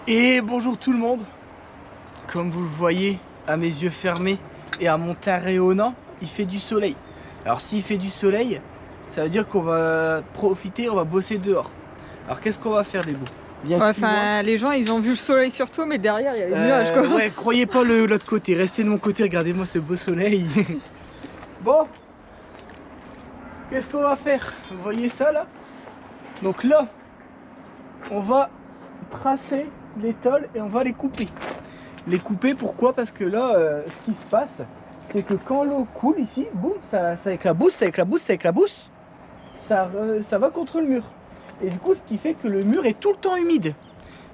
Et bonjour tout le monde. Comme vous le voyez à mes yeux fermés et à mon teint rayonnant, il fait du soleil. Alors s'il fait du soleil, ça veut dire qu'on va profiter, on va bosser dehors. Alors qu'est-ce qu'on va faire, Débo? Ouais, enfin, les gens ils ont vu le soleil sur toi, mais derrière il y a les nuages quoi. Ouais, croyez pas l'autre côté, restez de mon côté, regardez-moi ce beau soleil. Bon, qu'est-ce qu'on va faire? Vous voyez ça là? Donc là, on va tracer les tôles et on va les couper. Les couper pourquoi? Parce que là, ce qui se passe, c'est que quand l'eau coule ici, boum, ça éclabousse, ça va contre le mur. Et du coup, ce qui fait que le mur est tout le temps humide.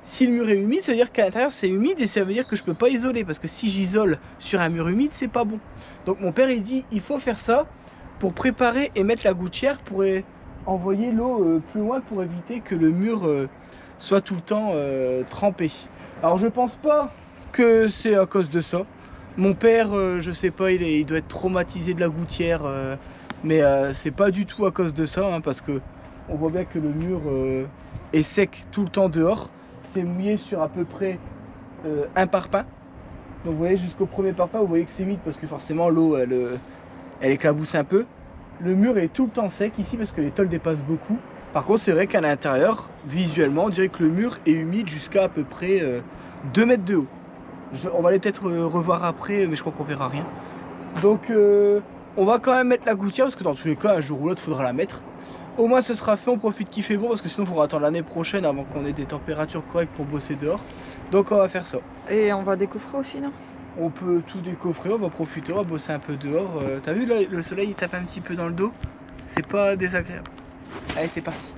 Si le mur est humide, ça veut dire qu'à l'intérieur c'est humide et ça veut dire que je peux pas isoler, parce que si j'isole sur un mur humide, c'est pas bon. Donc mon père il dit il faut faire ça pour préparer et mettre la gouttière pour envoyer l'eau plus loin pour éviter que le mur soit tout le temps trempé. Alors je pense pas que c'est à cause de ça. Mon père, je sais pas, il doit être traumatisé de la gouttière, mais c'est pas du tout à cause de ça, hein, parce que on voit bien que le mur est sec tout le temps dehors. C'est mouillé sur à peu près un parpaing. Donc vous voyez jusqu'au premier parpaing, vous voyez que c'est humide parce que forcément l'eau elle éclabousse un peu. Le mur est tout le temps sec ici parce que les tôles dépassent beaucoup. Par contre c'est vrai qu'à l'intérieur, visuellement, on dirait que le mur est humide jusqu'à à peu près 2 mètres de haut. On va aller peut-être revoir après, mais je crois qu'on verra rien. Donc on va quand même mettre la gouttière parce que dans tous les cas, un jour ou l'autre, il faudra la mettre. Au moins ce sera fait, on profite qu'il fait beau parce que sinon il faudra attendre l'année prochaine avant qu'on ait des températures correctes pour bosser dehors. Donc on va faire ça. Et on va décoffrer aussi, non? On peut tout décoffrer, on va profiter, on va bosser un peu dehors. T'as vu là, le soleil il tape un petit peu dans le dos, c'est pas désagréable. Allez c'est parti.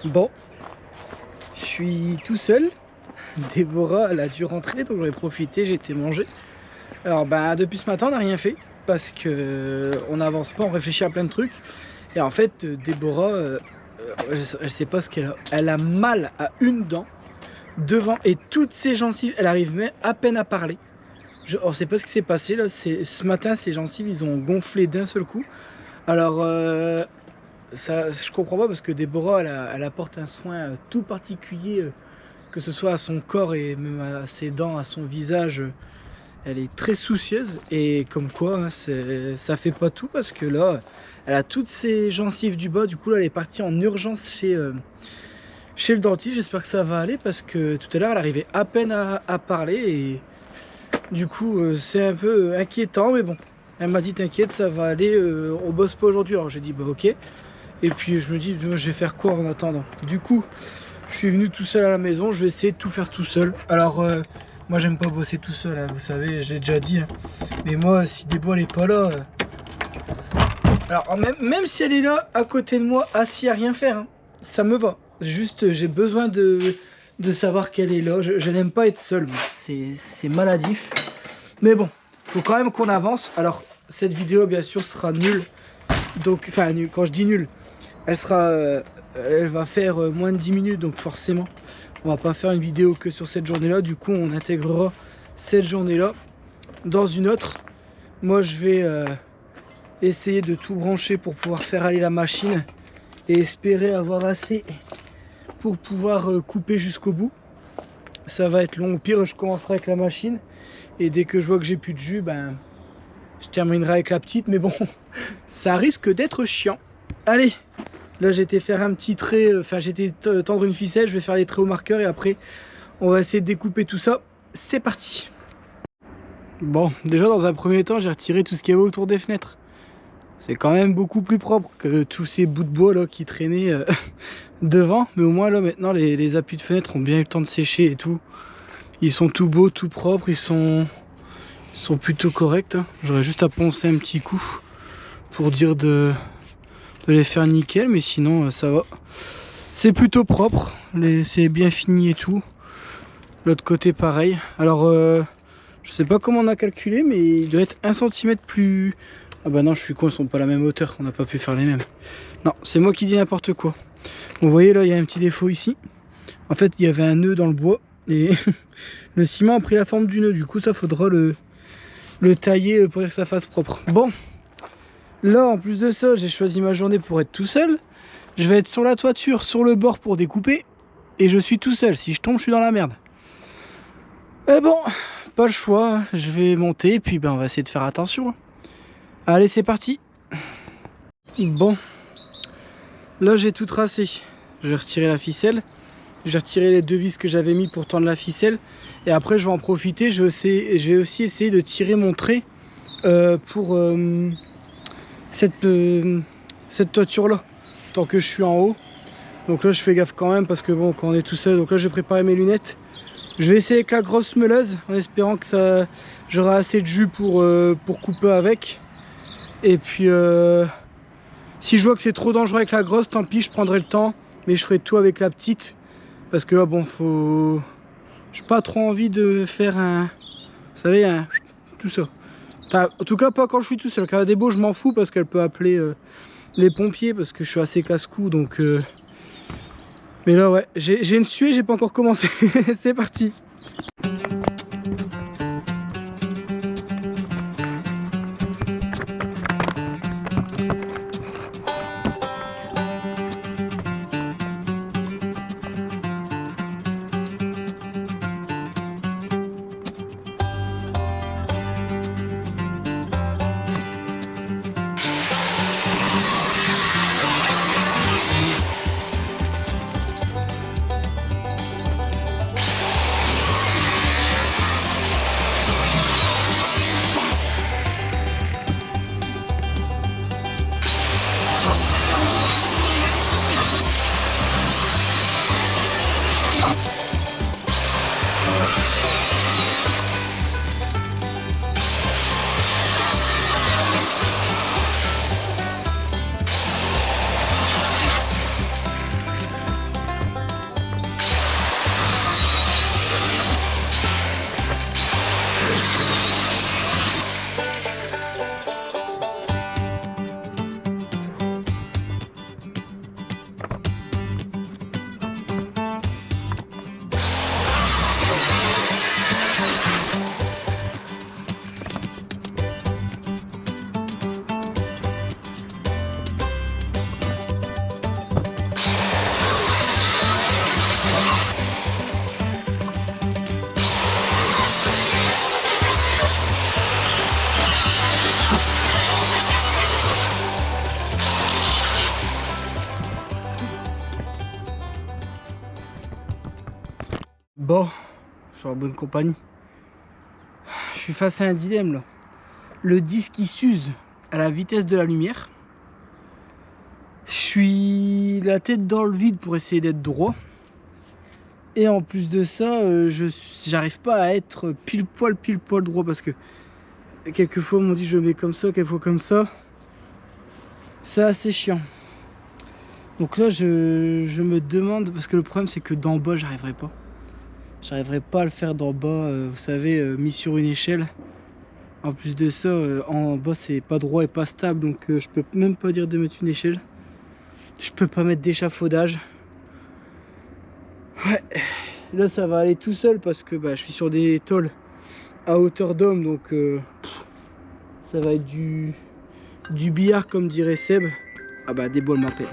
Bon, je suis tout seul. Déborah, elle a dû rentrer, donc j'en ai profité, j'ai été manger. Alors depuis ce matin, on n'a rien fait parce que on n'avance pas, on réfléchit à plein de trucs. Et en fait, Déborah, elle sait pas ce qu'elle a. Elle a mal à une dent devant et toutes ses gencives, elle arrive même à peine à parler. On ne sait pas ce qui s'est passé là. Ce matin, ses gencives, ils ont gonflé d'un seul coup. Alors ça, je comprends pas parce que Déborah elle apporte un soin tout particulier que ce soit à son corps et même à ses dents, à son visage. Elle est très soucieuse et comme quoi hein, ça fait pas tout parce que là elle a toutes ses gencives du bas. Du coup là elle est partie en urgence chez le dentiste. J'espère que ça va aller parce que tout à l'heure elle arrivait à peine à parler et du coup c'est un peu inquiétant, mais bon, elle m'a dit t'inquiète ça va aller, on bosse pas aujourd'hui. Alors j'ai dit bah ok, et puis je me dis je vais faire quoi en attendant. Du coup je suis venu tout seul à la maison, je vais essayer de tout faire tout seul. Alors moi j'aime pas bosser tout seul, hein, vous savez, j'ai déjà dit. Hein. Mais moi, si Débo elle est pas là... Alors même si elle est là, à côté de moi, assis à rien faire, hein, ça me va. Juste, j'ai besoin de savoir qu'elle est là. Je n'aime pas être seul, c'est maladif. Mais bon, faut quand même qu'on avance. Alors, cette vidéo, bien sûr, sera nulle. Donc, enfin, nulle, quand je dis nulle, elle sera... elle va faire moins de 10 minutes, donc forcément... On va pas faire une vidéo que sur cette journée là, du coup on intégrera cette journée là dans une autre. Moi je vais essayer de tout brancher pour pouvoir faire aller la machine et espérer avoir assez pour pouvoir couper jusqu'au bout. Ça va être long, au pire je commencerai avec la machine et dès que je vois que j'ai plus de jus, ben je terminerai avec la petite, mais bon ça risque d'être chiant. Allez, là j'ai été faire un petit trait, enfin j'ai été tendre une ficelle, je vais faire des traits au marqueur et après on va essayer de découper tout ça. C'est parti. Bon, déjà dans un premier temps j'ai retiré tout ce qu'il y avait autour des fenêtres. C'est quand même beaucoup plus propre que tous ces bouts de bois là qui traînaient devant. Mais au moins là maintenant les appuis de fenêtre ont bien eu le temps de sécher et tout. Ils sont tout beaux, tout propres, ils sont plutôt corrects. Hein. J'aurais juste à poncer un petit coup pour dire de les faire nickel, mais sinon ça va. C'est plutôt propre, c'est bien fini et tout. L'autre côté pareil. Alors je sais pas comment on a calculé, mais il doit être 1 cm plus... Ah bah non, je suis con, ils sont pas à la même hauteur, on n'a pas pu faire les mêmes. Non, c'est moi qui dis n'importe quoi. Vous voyez là, il y a un petit défaut ici. En fait, il y avait un nœud dans le bois et le ciment a pris la forme du nœud. Du coup, ça faudra le tailler pour que ça fasse propre. Bon, là, en plus de ça, j'ai choisi ma journée pour être tout seul. Je vais être sur la toiture, sur le bord pour découper. Et je suis tout seul. Si je tombe, je suis dans la merde. Mais bon, pas le choix. Je vais monter et puis ben, on va essayer de faire attention. Allez, c'est parti. Bon, là j'ai tout tracé. Je vais retirer la ficelle. J'ai retiré les 2 vis que j'avais mis pour tendre la ficelle. Et après je vais en profiter. Je vais aussi essayer de tirer mon trait pour cette toiture là. Tant que je suis en haut. Donc là je fais gaffe quand même parce que bon, quand on est tout seul. Donc là j'ai préparé mes lunettes. Je vais essayer avec la grosse meuleuse en espérant que j'aurai assez de jus pour couper avec. Et puis si je vois que c'est trop dangereux avec la grosse, tant pis, je prendrai le temps. Mais je ferai tout avec la petite. Parce que là bon, j'ai pas trop envie de faire un... Vous savez, tout ça. Enfin, en tout cas pas quand je suis tout seul. Quand il y a des beaux, je m'en fous parce qu'elle peut appeler les pompiers. Parce que je suis assez casse-cou, donc... Mais là ouais, j'ai une suée, j'ai pas encore commencé. C'est parti. Bon, je suis en bonne compagnie. Je suis face à un dilemme là. Le disque il s'use à la vitesse de la lumière. Je suis la tête dans le vide pour essayer d'être droit. Et en plus de ça, j'arrive pas à être pile poil droit parce que quelquefois on m'a dit je mets comme ça, quelquefois comme ça. C'est assez chiant. Donc là je me demande, parce que le problème c'est que d'en bas j'arriverai pas. J'arriverai pas à le faire d'en bas, vous savez, mis sur une échelle. En plus de ça, en bas c'est pas droit et pas stable, donc je peux même pas dire de mettre une échelle. Je peux pas mettre d'échafaudage. Ouais, là ça va aller tout seul parce que je suis sur des tôles à hauteur d'homme, donc ça va être du billard comme dirait Seb. Ah bah des bols m'appellent.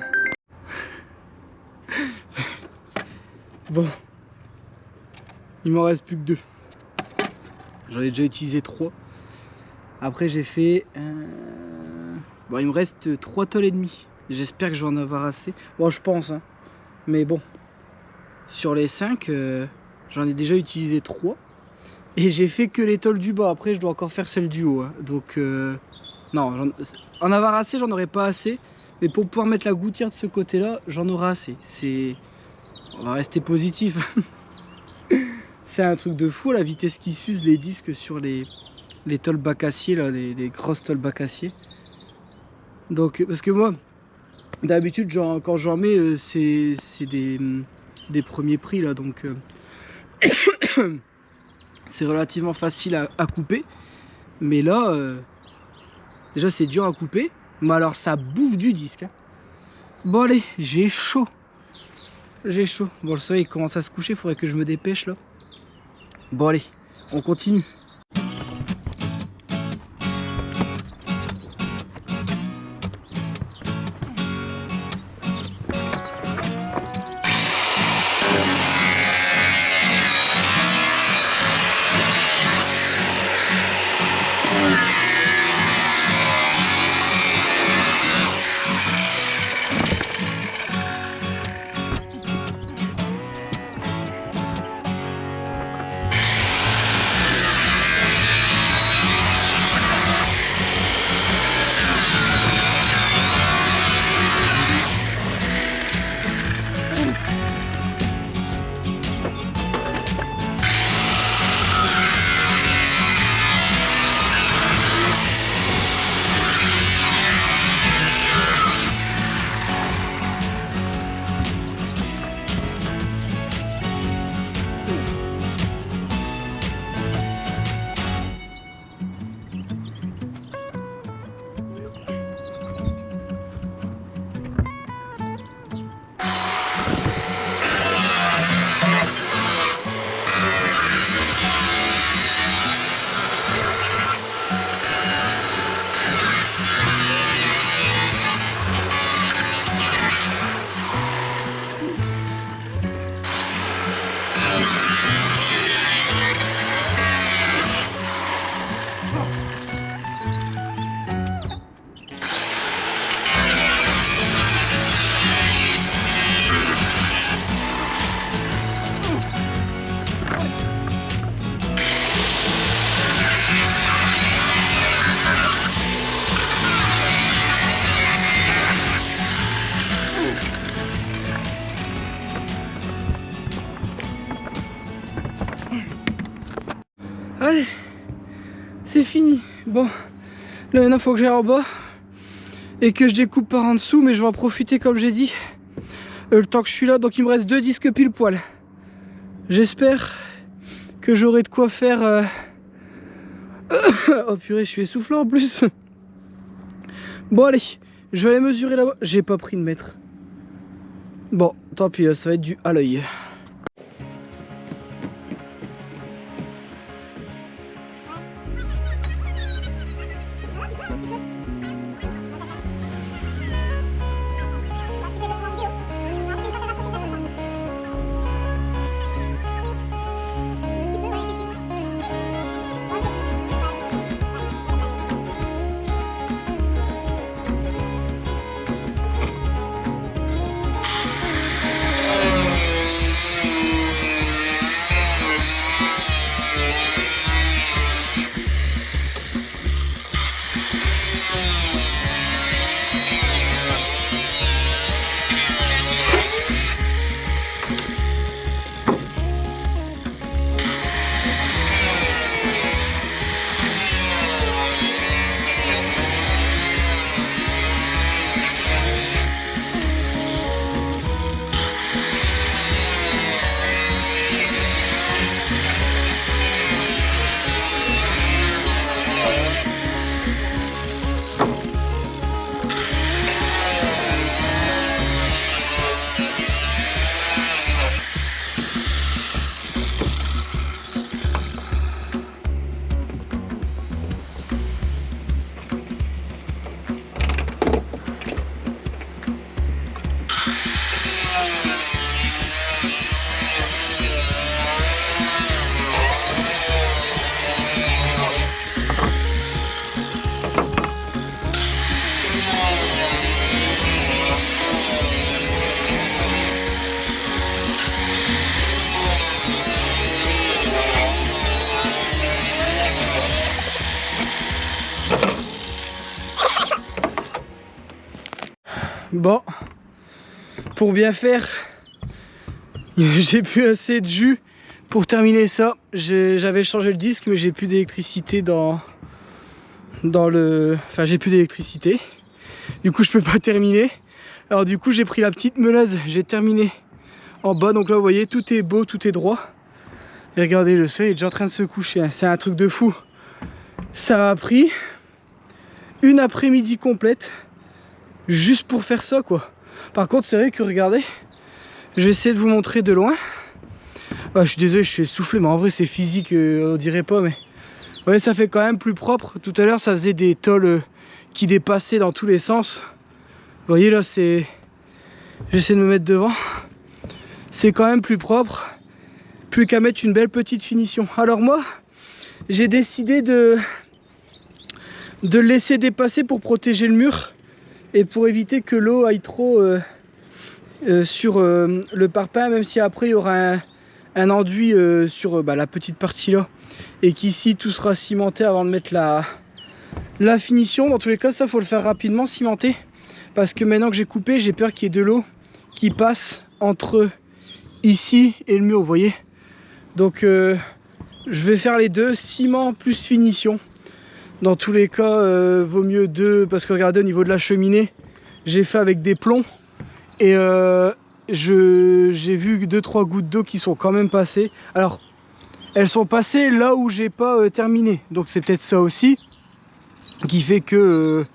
Bon, il m'en reste plus que 2. J'en ai déjà utilisé 3. Après j'ai fait bon, il me reste 3 tôles et demi. J'espère que je vais en avoir assez. Bon, je pense hein. Mais bon, sur les 5 j'en ai déjà utilisé 3 et j'ai fait que les tôles du bas. Après je dois encore faire celle du haut hein. Donc non, en avoir assez j'en aurais pas assez, mais pour pouvoir mettre la gouttière de ce côté là j'en aurai assez. On va rester positif. C'est un truc de fou la vitesse qui s'use les disques sur les tôles bac acier là, les grosses tôles bac acier. Donc parce que moi d'habitude quand j'en mets c'est des premiers prix là, donc c'est relativement facile à couper. Mais là déjà c'est dur à couper, mais alors ça bouffe du disque hein. Bon allez, j'ai chaud. Bon, le soleil commence à se coucher, faudrait que je me dépêche là. Bon allez, on continue. Allez, c'est fini. Bon, là maintenant il faut que j'aille en bas et que je découpe par en dessous, mais je vais en profiter comme j'ai dit le temps que je suis là. Donc il me reste 2 disques pile poil. J'espère que j'aurai de quoi faire. Oh purée, je suis essoufflé en plus. Bon allez, je vais aller mesurer là-bas. J'ai pas pris de mètre. Bon, tant pis, là, ça va être du à l'œil. Bon, pour bien faire, j'ai plus assez de jus pour terminer ça. J'avais changé le disque, mais j'ai plus d'électricité dans le... Enfin, j'ai plus d'électricité. Du coup, je peux pas terminer. Alors du coup, j'ai pris la petite meuleuse, j'ai terminé en bas. Donc là, vous voyez, tout est beau, tout est droit. Et regardez, le soleil est déjà en train de se coucher, hein. C'est un truc de fou. Ça a pris une après-midi complète juste pour faire ça, quoi. Par contre, c'est vrai que regardez, j'essaie de vous montrer de loin. Ah, je suis désolé, je suis essoufflé, mais en vrai c'est physique, on dirait pas, mais ouais, ça fait quand même plus propre. Tout à l'heure, ça faisait des tôles qui dépassaient dans tous les sens. Vous voyez là, c'est... J'essaie de me mettre devant. C'est quand même plus propre. Plus qu'à mettre une belle petite finition. Alors moi, j'ai décidé de le laisser dépasser pour protéger le mur et pour éviter que l'eau aille trop sur le parpaing, même si après il y aura un enduit sur la petite partie là, et qu'ici tout sera cimenté avant de mettre la finition. Dans tous les cas, ça faut le faire rapidement, cimenter, parce que maintenant que j'ai coupé, j'ai peur qu'il y ait de l'eau qui passe entre ici et le mur, vous voyez. Donc je vais faire les deux, ciment plus finition. Dans tous les cas, vaut mieux deux, parce que regardez, au niveau de la cheminée, j'ai fait avec des plombs, et j'ai vu 2-3 gouttes d'eau qui sont quand même passées. Alors elles sont passées là où j'ai pas terminé, donc c'est peut-être ça aussi qui fait que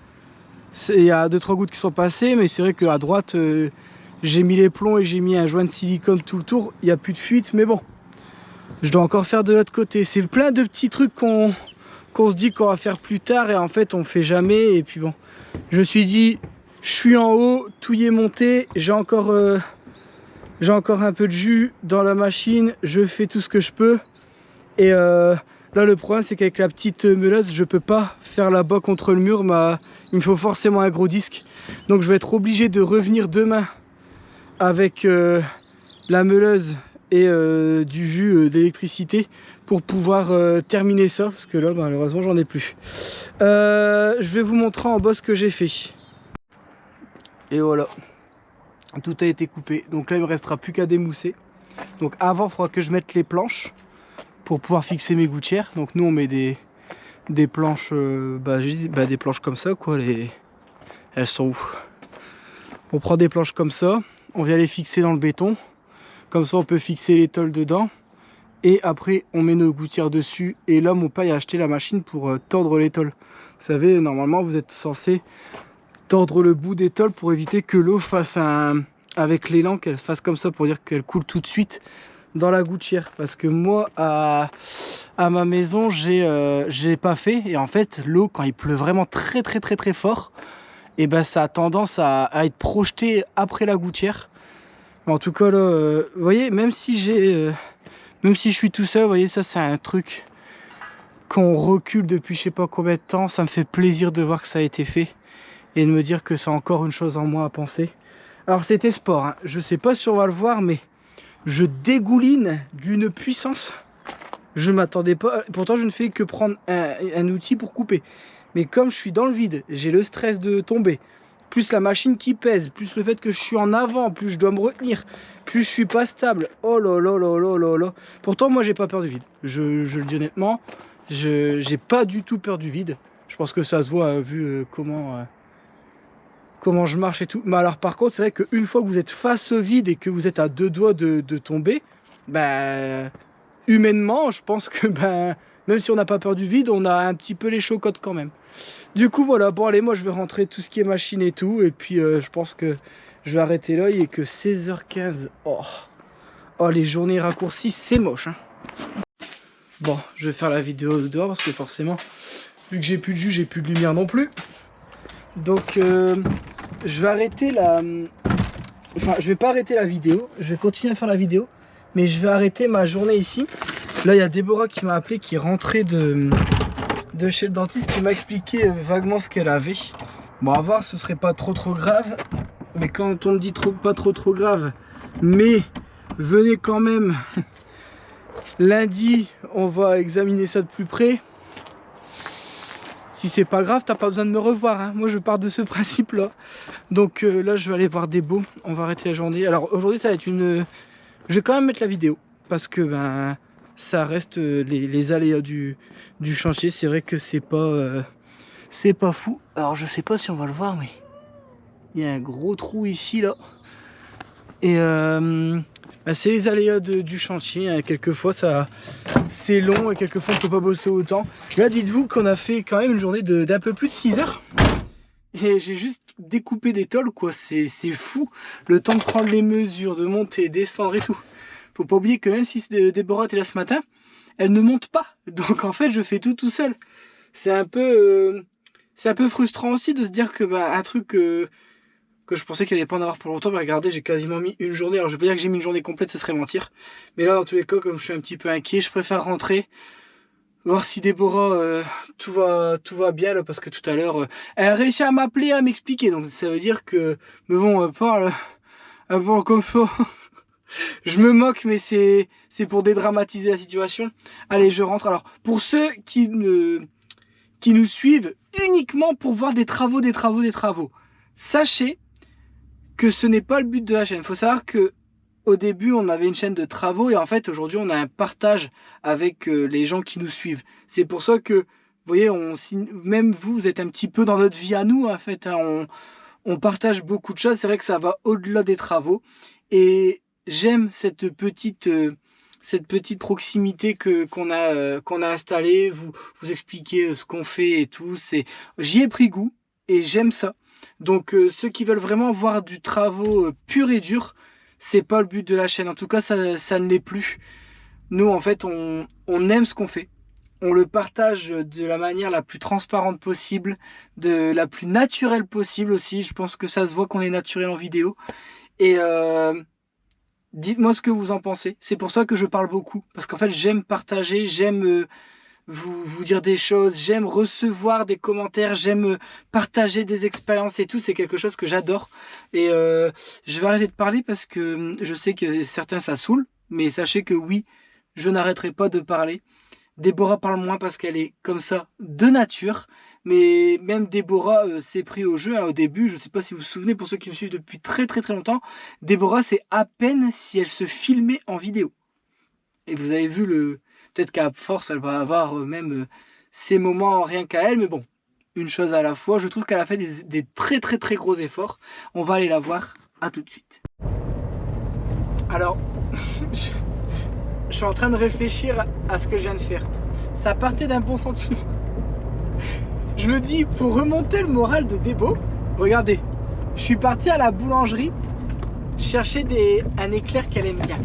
il y a 2-3 gouttes qui sont passées. Mais c'est vrai qu'à droite, j'ai mis les plombs et j'ai mis un joint de silicone tout le tour, il n'y a plus de fuite. Mais bon, je dois encore faire de l'autre côté. C'est plein de petits trucs qu'on se dit qu'on va faire plus tard, et en fait on fait jamais. Et puis bon, je me suis dit, je suis en haut, tout y est monté, j'ai encore un peu de jus dans la machine, je fais tout ce que je peux. Et là le problème, c'est qu'avec la petite meuleuse, je peux pas faire là-bas contre le mur, il me faut forcément un gros disque. Donc je vais être obligé de revenir demain avec la meuleuse et du jus d'électricité pour pouvoir terminer ça, parce que là malheureusement j'en ai plus. Je vais vous montrer en bas ce que j'ai fait. Et voilà, tout a été coupé. Donc là il me restera plus qu'à démousser. Donc avant il faudra que je mette les planches pour pouvoir fixer mes gouttières. Donc nous on met des planches, des planches comme ça, quoi. Elles sont où? On prend des planches comme ça, on vient les fixer dans le béton. Comme ça on peut fixer les tôles dedans. Et après on met nos gouttières dessus. Et là mon père a acheté la machine pour tordre les tôles. Vous savez, normalement vous êtes censé tordre le bout des tôles pour éviter que l'eau fasse avec l'élan, qu'elle se fasse comme ça, pour dire qu'elle coule tout de suite dans la gouttière. Parce que moi à ma maison j'ai pas fait, et en fait l'eau, quand il pleut vraiment très fort, et ben ça a tendance à être projeté après la gouttière. Mais en tout cas là, vous voyez, même si je suis tout seul, vous voyez, ça c'est un truc qu'on recule depuis je sais pas combien de temps. Ça me fait plaisir de voir que ça a été fait et de me dire que c'est encore une chose en moins à penser. Alors c'était sport, hein. Je sais pas si on va le voir, mais je dégouline d'une puissance. Je m'attendais pas, pourtant je ne fais que prendre un outil pour couper. Mais comme je suis dans le vide, j'ai le stress de tomber, plus la machine qui pèse, plus le fait que je suis en avant, plus je dois me retenir, plus je suis pas stable. Oh là là là là là là. Pourtant moi j'ai pas peur du vide, je le dis honnêtement, j'ai pas du tout peur du vide. Je pense que ça se voit vu comment je marche et tout. Mais alors par contre c'est vrai qu'une fois que vous êtes face au vide et que vous êtes à deux doigts de tomber, humainement je pense que même si on n'a pas peur du vide, on a un petit peu les chocottes quand même. Du coup voilà, bon allez, moi je vais rentrer tout ce qui est machine et tout, et puis je pense que je vais arrêter là. Il est que 16h15. Oh les journées raccourcies, c'est moche, hein. Bon, je vais faire la vidéo dehors parce que forcément, vu que j'ai plus de jus, j'ai plus de lumière non plus. Donc je vais arrêter enfin je vais pas arrêter la vidéo, je vais continuer à faire la vidéo, mais je vais arrêter ma journée ici. Là il y a Déborah qui m'a appelé, qui est rentrée de chez le dentiste, qui m'a expliqué vaguement ce qu'elle avait. Bon, à voir, ce serait pas trop grave, mais quand on me dit pas trop grave, mais venez quand même lundi, on va examiner ça de plus près. Si c'est pas grave, t'as pas besoin de me revoir, hein. Moi je pars de ce principe là. Donc là je vais aller voir des beaux. On va arrêter la journée. Alors aujourd'hui ça va être une... Je vais quand même mettre la vidéo. Parce que ben ça reste les aléas du chantier. C'est vrai que c'est pas fou. Alors je sais pas si on va le voir, mais il y a un gros trou ici là. Et bah, c'est les aléas du chantier, hein. Quelquefois ça c'est long et quelquefois on peut pas bosser autant. Là dites-vous qu'on a fait quand même une journée d'un peu plus de 6 heures. Et j'ai juste découpé des tôles quoi, c'est fou. Le temps de prendre les mesures, de monter, descendre et tout. Faut pas oublier que même si Déborah était là ce matin, elle ne monte pas. Donc en fait je fais tout seul. C'est un peu frustrant aussi de se dire que bah, un truc que je pensais qu'il allait pas en avoir pour longtemps, mais regardez, j'ai quasiment mis une journée. Alors je vais pas dire que j'ai mis une journée complète, ce serait mentir. Mais là dans tous les cas, comme je suis un petit peu inquiet, je préfère rentrer, voir si Déborah tout va bien là, parce que tout à l'heure elle a réussi à m'appeler, à m'expliquer. Donc ça veut dire que, mais bon, parle comme ça. Je me moque, mais c'est pour dédramatiser la situation. Allez, je rentre. Alors pour ceux qui nous suivent uniquement pour voir des travaux, sachez que ce n'est pas le but de la chaîne. Il faut savoir que au début on avait une chaîne de travaux et en fait aujourd'hui on a un partage avec les gens qui nous suivent. C'est pour ça que vous voyez, même vous êtes un petit peu dans notre vie à nous en fait, hein. On partage beaucoup de choses. C'est vrai que ça va au-delà des travaux et j'aime cette petite proximité qu'on a installée, vous expliquer ce qu'on fait et tout. J'y ai pris goût et j'aime ça. Donc ceux qui veulent vraiment voir du travaux pur et dur, c'est pas le but de la chaîne. En tout cas ça ne l'est plus. Nous en fait on aime ce qu'on fait. On le partage de la manière la plus transparente possible, de la plus naturelle possible aussi. Je pense que ça se voit qu'on est naturel en vidéo. Et dites-moi ce que vous en pensez. C'est pour ça que je parle beaucoup. Parce qu'en fait j'aime partager, j'aime vous dire des choses, j'aime recevoir des commentaires, j'aime partager des expériences et tout. C'est quelque chose que j'adore. Et je vais arrêter de parler parce que je sais que certains ça saoule. Mais sachez que oui, je n'arrêterai pas de parler. Déborah parle moins parce qu'elle est comme ça de nature. Mais même Déborah s'est pris au jeu, hein, au début. Je ne sais pas si vous vous souvenez, pour ceux qui me suivent depuis très longtemps, Déborah c'est à peine si elle se filmait en vidéo. Et vous avez vu peut-être qu'à force elle va avoir même ses moments rien qu'à elle. Mais bon, une chose à la fois. Je trouve qu'elle a fait des très gros efforts. On va aller la voir. À tout de suite. Alors je suis en train de réfléchir à ce que je viens de faire. Ça partait d'un bon sentiment. Je me dis, pour remonter le moral de Débo, regardez, je suis parti à la boulangerie chercher un éclair qu'elle aime bien.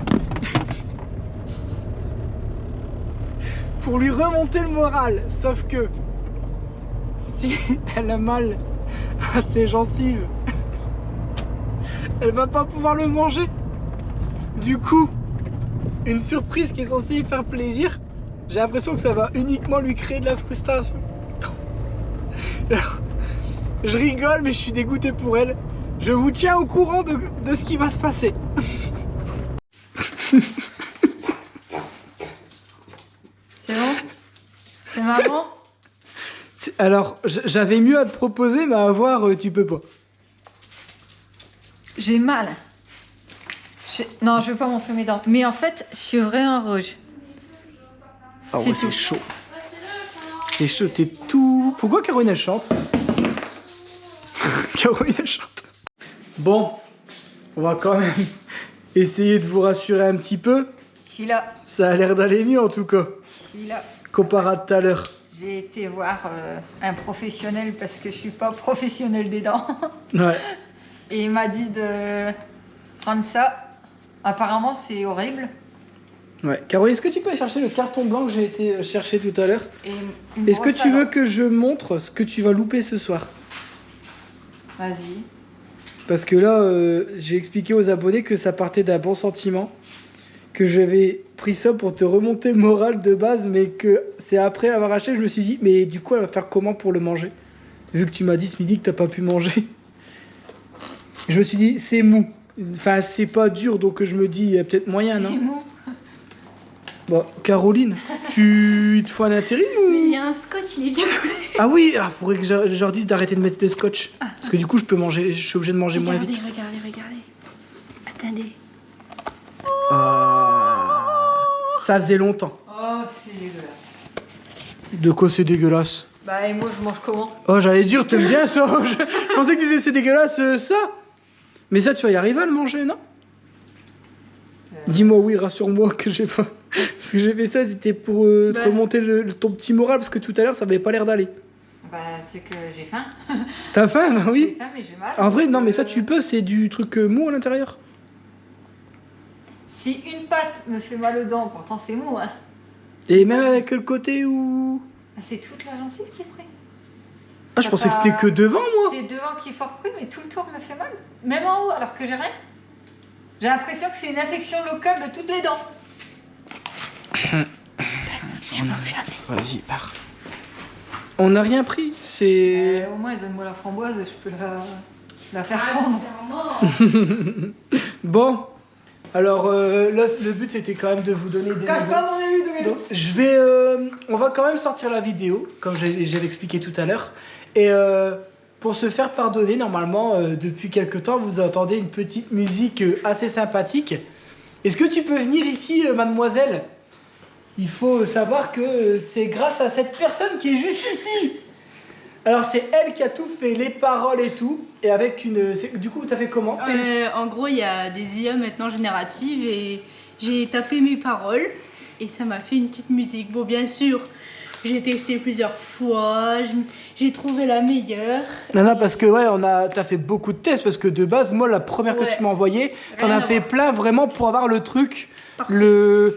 Pour lui remonter le moral, sauf que si elle a mal à ses gencives, elle va pas pouvoir le manger. Du coup, une surprise qui est censée lui faire plaisir, j'ai l'impression que ça va uniquement lui créer de la frustration. Alors, je rigole mais je suis dégoûté pour elle. Je vous tiens au courant de ce qui va se passer. C'est bon? C'est marrant? Alors, j'avais mieux à te proposer, mais à voir, tu peux pas. J'ai mal. Non, je veux pas montrer mes dents. Mais en fait, je suis vraiment rouge. Ah ouais, c'est chaud. C'est chaud, t'es tout... Pourquoi Caroline elle chante? Caroline elle chante. Bon, on va quand même essayer de vous rassurer un petit peu. Je suis là. Ça a l'air d'aller mieux en tout cas. Je suis là. Comparé à tout à l'heure. J'ai été voir un professionnel parce que je suis pas professionnel des dents. Ouais. Et il m'a dit de prendre ça. Apparemment, c'est horrible. Ouais. Caroline, est-ce que tu peux aller chercher le carton blanc que j'ai été chercher tout à l'heure? Et est-ce que tu veux que je montre ce que tu vas louper ce soir? Vas-y. Parce que là, j'ai expliqué aux abonnés que ça partait d'un bon sentiment. Que j'avais pris ça pour te remonter le moral de base, mais que c'est après avoir acheté, je me suis dit, mais du coup, elle va faire comment pour le manger? Vu que tu m'as dit ce midi que t'as pas pu manger. Je me suis dit, c'est mou. Enfin, c'est pas dur, donc je me dis, il y a peut-être moyen, non? C'est mou. Bon, Caroline, il te faut un intérim ou... Mais il y a un scotch, il est bien collé. Ah oui, il faudrait que je leur dise d'arrêter de mettre le scotch. Parce que du coup, je suis obligé de manger moins vite. Regardez. Attendez. Ça faisait longtemps. Oh, c'est dégueulasse. De quoi c'est dégueulasse? Bah, et moi, je mange comment? Oh, j'allais dire, t'aimes bien ça? Je pensais que tu disais c'est dégueulasse, ça. Mais ça, tu vas y arriver à le manger, non? Dis-moi oui, rassure-moi que j'ai pas... Parce que j'ai fait ça, c'était pour te remonter ton petit moral, parce que tout à l'heure, ça avait pas l'air d'aller. Bah, c'est que j'ai faim. T'as faim? Bah oui. J'ai faim, mais j'ai mal. En vrai, non, mais ça, tu peux, c'est du truc mou à l'intérieur. Si une patte me fait mal aux dents, pourtant c'est mou, hein. Et même avec le côté où... Ah, c'est toute la gencive qui est prise. Ah, je pensais que c'était que devant, moi. C'est devant qui est fort pris, mais tout le tour me fait mal. Même en haut, alors que j'ai rien. J'ai l'impression que c'est une infection locale de toutes les dents. Je m'en fais avec. Vas-y, pars. On n'a rien pris, c'est... Au moins, donne-moi la framboise, je peux la faire fondre. Bon, alors là, le but c'était quand même de vous donner des... Casse pas mon élu de Donc, on va quand même sortir la vidéo, comme j'ai expliqué tout à l'heure. Et pour se faire pardonner, normalement, depuis quelques temps, vous entendez une petite musique assez sympathique. Est-ce que tu peux venir ici, mademoiselle? Il faut savoir que c'est grâce à cette personne qui est juste ici. Alors c'est elle qui a tout fait, les paroles et tout. Et avec une... Du coup, t'as fait comment? En gros, il y a des IA maintenant génératives et j'ai tapé mes paroles et ça m'a fait une petite musique. Bon, bien sûr, j'ai testé plusieurs fois, j'ai trouvé la meilleure. Non, parce que ouais, t'as fait beaucoup de tests parce que de base, moi, la première que tu m'as envoyée, t'en as fait plein vraiment pour avoir le truc, enfin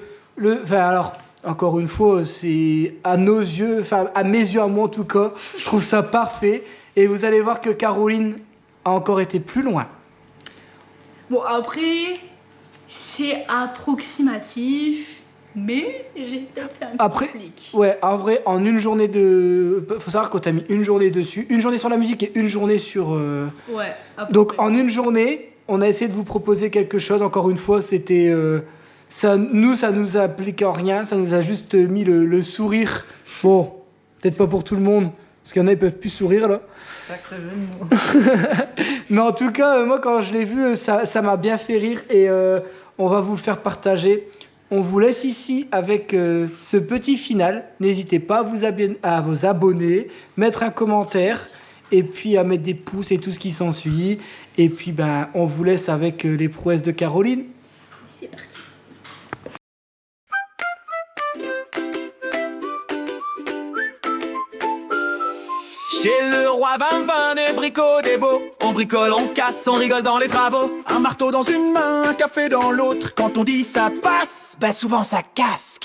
alors. Encore une fois, c'est à nos yeux, enfin à mes yeux, à moi en tout cas, je trouve ça parfait. Et vous allez voir que Caroline a encore été plus loin. Bon, après, c'est approximatif, mais j'ai fait un petit clic. Ouais, en vrai, en une journée de... Faut savoir qu'on t'a mis une journée dessus, une journée sur la musique et une journée sur... Ouais. Donc en une journée, on a essayé de vous proposer quelque chose. Encore une fois, c'était... ça nous applique en rien, ça nous a juste mis le sourire. Bon, peut-être pas pour tout le monde, parce qu'il y en a, ils peuvent plus sourire là. Sacré jeu de mots. Mais en tout cas, moi quand je l'ai vu, ça m'a bien fait rire et on va vous le faire partager. On vous laisse ici avec ce petit final. N'hésitez pas à vous abonner, mettre un commentaire et puis à mettre des pouces et tout ce qui s'ensuit. Et puis ben, on vous laisse avec les prouesses de Caroline. C'est parti. Chez le roi Vin, des bricots, des beaux. On bricole, on casse, on rigole dans les travaux. Un marteau dans une main, un café dans l'autre. Quand on dit ça passe, ben souvent ça casse.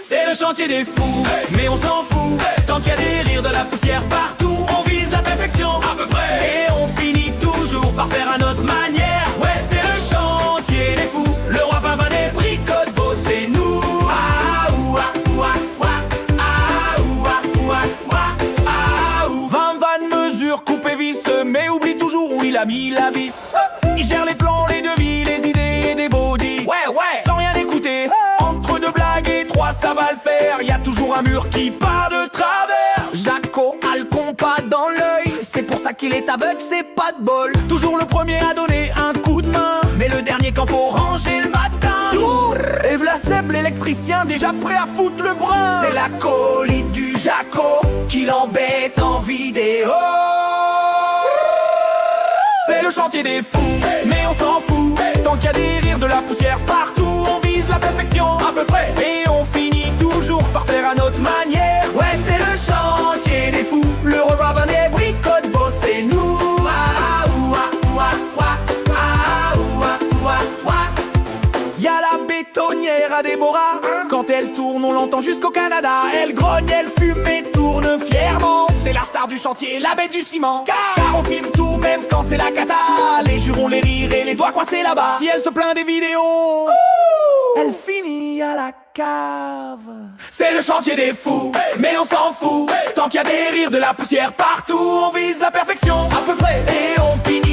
C'est le chantier des fous, mais on s'en fout. Tant qu'il y a des rires, de la poussière partout, on vise la perfection à peu près. Et on finit toujours par faire à notre manière. Ouais, c'est le chantier des fous. Le roi Vin, des bricots, de beaux, c'est nous. Ah, ouah, ouah, ouah. Coupe et vis, mais oublie toujours où il a mis la vis. Il gère les plans, les devis, les idées et des bodies. Ouais, sans rien écouter. Entre deux blagues et trois, ça va le faire. Y a toujours un mur qui part de travers. Jaco a le compas dans l'œil. C'est pour ça qu'il est aveugle, c'est pas de bol. Toujours le premier à donner un coup de main, mais le dernier quand faut ranger le matin. Et v'là Seb, l'électricien, déjà prêt à foutre le brin. C'est la colite du Jaco qui l'embête en vidéo. C'est le chantier des fous, mais on s'en fout. Tant qu'il y a des rires, de la poussière partout, on vise la perfection à peu près. Et on finit toujours par faire à notre manière. Ouais, c'est le chantier des fous. Le roi Vin des bricots, de beaux, c'est nous. Ah, ouah, ouah, ouah. Ah, ouah, ouah, ouah. Y'a la bétonnière à Déborah. Quand elle tourne, on l'entend jusqu'au Canada. Elle grogne, elle fume et tourne fièrement. C'est la star du chantier, la bête du ciment. Car on filme tout, même quand c'est la cata. Les jurons, les rires et les doigts coincés là-bas. Si elle se plaint des vidéos, elle finit à la cave. C'est le chantier des fous, mais on s'en fout. Tant qu'il y a des rires, de la poussière partout, on vise la perfection à peu près. Et on finit